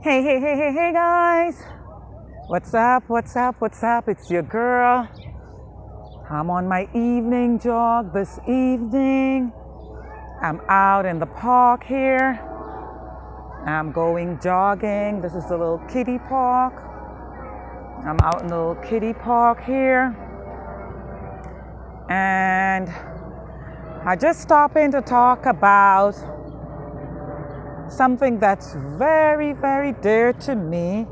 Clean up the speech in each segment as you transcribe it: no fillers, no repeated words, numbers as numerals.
Hey guys. What's up? What's up? What's up? It's your girl. I'm on my evening jog this evening. I'm out in the park here. I'm going jogging. This is the little kiddie park. I'm out in the little kiddie park here. And I just stopped in to talk about something that's very, very dear to me,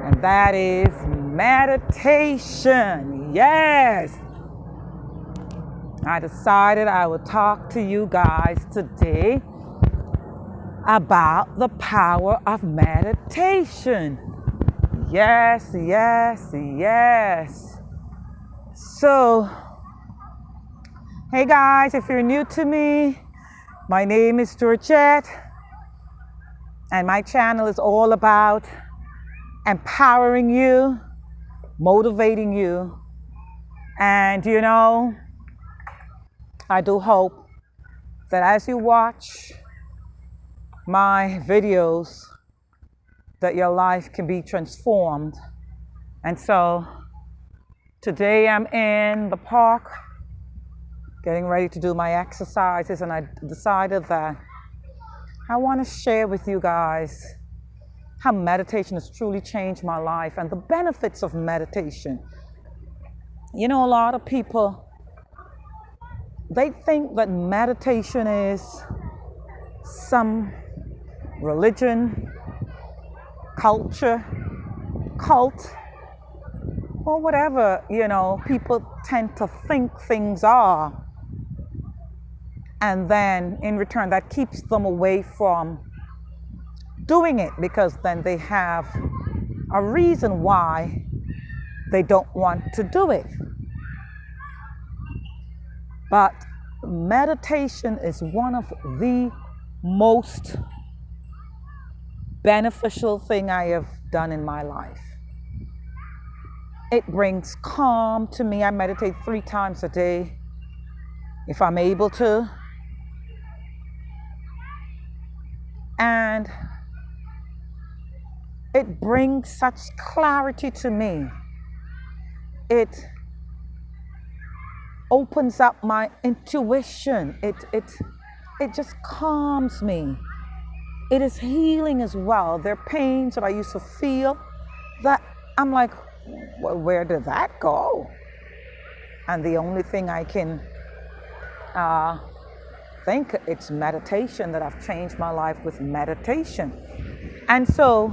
and that is meditation. Yes! I decided I would talk to you guys today about the power of meditation. Yes, yes, yes. So, hey guys, if you're new to me, my name is Georgette. And my channel is all about empowering you, motivating you. And I do hope that as you watch my videos, that your life can be transformed. And so today I'm in the park getting ready to do my exercises, and I decided that I want to share with you guys how meditation has truly changed my life and the benefits of meditation. A lot of people, they think that meditation is some religion, culture, cult, or whatever, people tend to think things are. And then in return, that keeps them away from doing it, because then they have a reason why they don't want to do it. But meditation is one of the most beneficial thing I have done in my life. It brings calm to me. I meditate 3 times a day, if I'm able to. And it brings such clarity to me. It opens up my intuition. It just calms me. It is healing as well. There are pains that I used to feel that I'm like, well, where did that go? And the only thing I can think, it's meditation, that I've changed my life with meditation. And so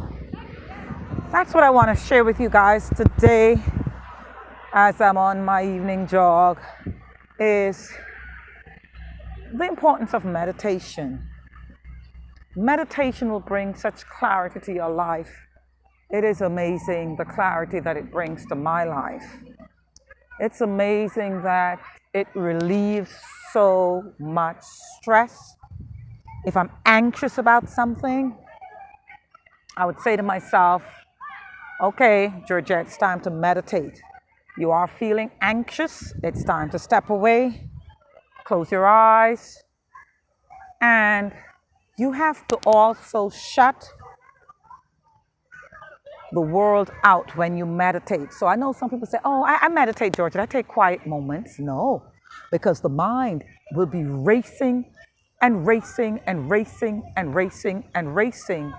that's what I want to share with you guys today as I'm on my evening jog, is the importance of meditation. Meditation will bring such clarity to your life. It is amazing, the clarity that it brings to my life. It's amazing that it relieves so much stress. If I'm anxious about something, I would say to myself, okay, Georgette, it's time to meditate. You are feeling anxious. It's time to step away, close your eyes, and you have to also shut the world out when you meditate. So I know some people say, oh, I meditate, Georgette. I take quiet moments. No, because the mind will be racing and racing and racing and racing and racing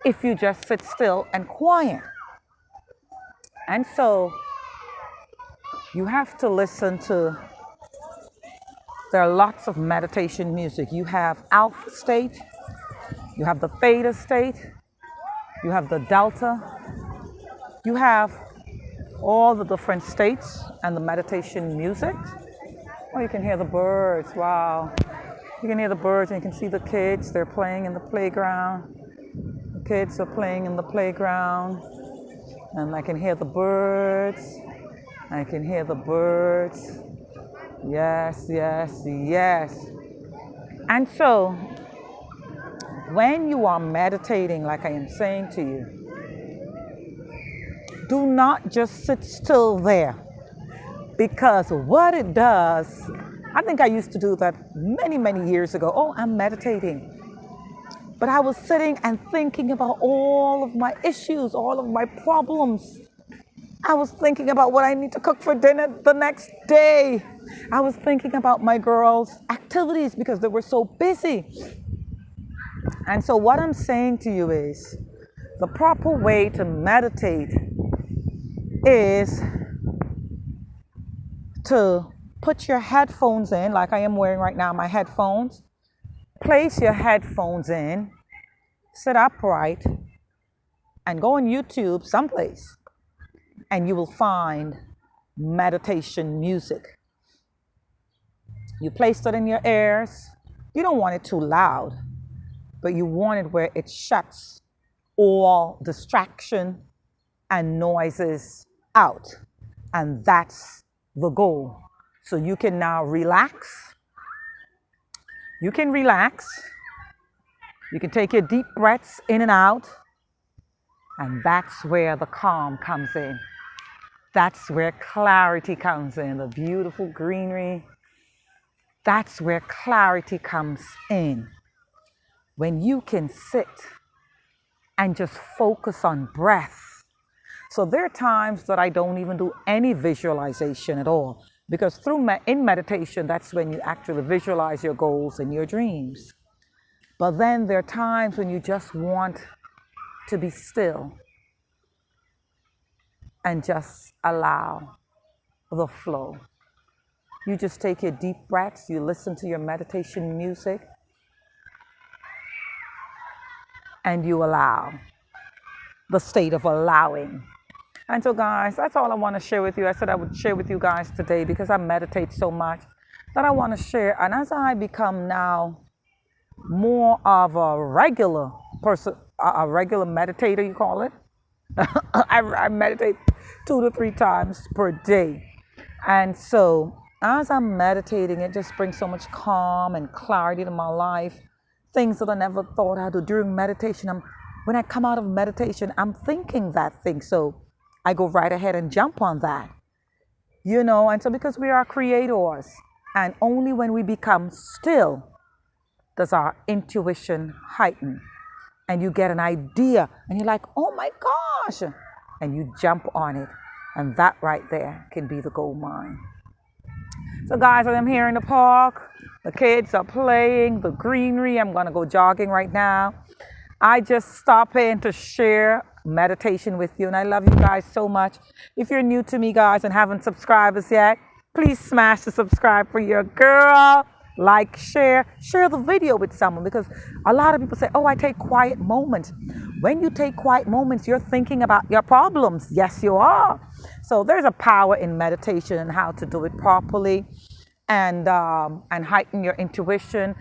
if you just sit still and quiet. And so you have to listen to, there are lots of meditation music. You have alpha state, you have the theta state, you have the delta, you have all the different states and the meditation music. Oh, you can hear the birds, wow. You can hear the birds and you can see the kids, they're playing in the playground. The kids are playing in the playground. And I can hear the birds. I can hear the birds. Yes, yes, yes. And so, when you are meditating, like I am saying to you, do not just sit still there. Because what it does, I think I used to do that many, many years ago. Oh, I'm meditating. But I was sitting and thinking about all of my issues, all of my problems. I was thinking about what I need to cook for dinner the next day. I was thinking about my girls' activities because they were so busy. And so what I'm saying to you is the proper way to meditate is to put your headphones in, like I am wearing right now, my headphones. Place your headphones in, sit upright, and go on YouTube someplace, and you will find meditation music. You place it in your ears. You don't want it too loud, but you want it where it shuts all distraction and noises out. And that's the goal. So you can now relax. You can relax. You can take your deep breaths in and out. And that's where the calm comes in. That's where clarity comes in, the beautiful greenery. That's where clarity comes in. When you can sit and just focus on breath. So there are times that I don't even do any visualization at all, because in meditation, that's when you actually visualize your goals and your dreams. But then there are times when you just want to be still and just allow the flow. You just take your deep breaths, you listen to your meditation music, and you allow the state of allowing. And so guys, that's all I want to share with you. I said I would share with you guys today because I meditate so much that I want to share. And as I become now more of a regular person, a regular meditator, you call it, I meditate 2 to 3 times per day. And so as I'm meditating, it just brings so much calm and clarity to my life. Things that I never thought I'd do during meditation. When I come out of meditation, I'm thinking that thing. So I go right ahead and jump on that. And so because we are creators, and only when we become still does our intuition heighten. And you get an idea, and you're like, oh my gosh, and you jump on it. And that right there can be the gold mine. So guys, I'm here in the park. The kids are playing, the greenery. I'm going to go jogging right now. I just stop in to share meditation with you, and I love you guys so much. If you're new to me, guys, and haven't subscribed us yet, please smash the subscribe for your girl. Like, share the video with someone, because a lot of people say, oh, I take quiet moments. When you take quiet moments, you're thinking about your problems. Yes, you are. So there's a power in meditation and how to do it properly, and heighten your intuition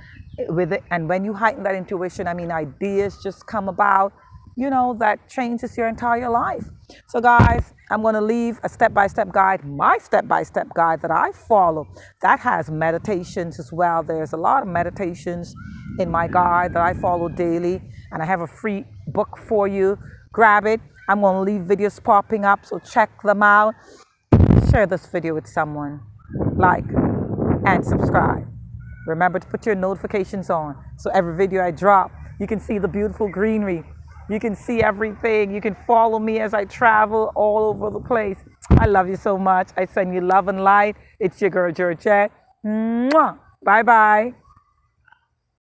with it. And when you heighten that intuition, ideas just come about, that changes your entire life. So guys, I'm going to leave a step-by-step guide, my step-by-step guide that I follow. That has meditations as well. There's a lot of meditations in my guide that I follow daily. And I have a free book for you. Grab it. I'm going to leave videos popping up, so check them out. Share this video with someone. Like and subscribe. Remember to put your notifications on, so every video I drop, you can see the beautiful greenery. You can see everything. You can follow me as I travel all over the place. I love you so much. I send you love and light. It's your girl, Georgette. Mwah. Bye-bye.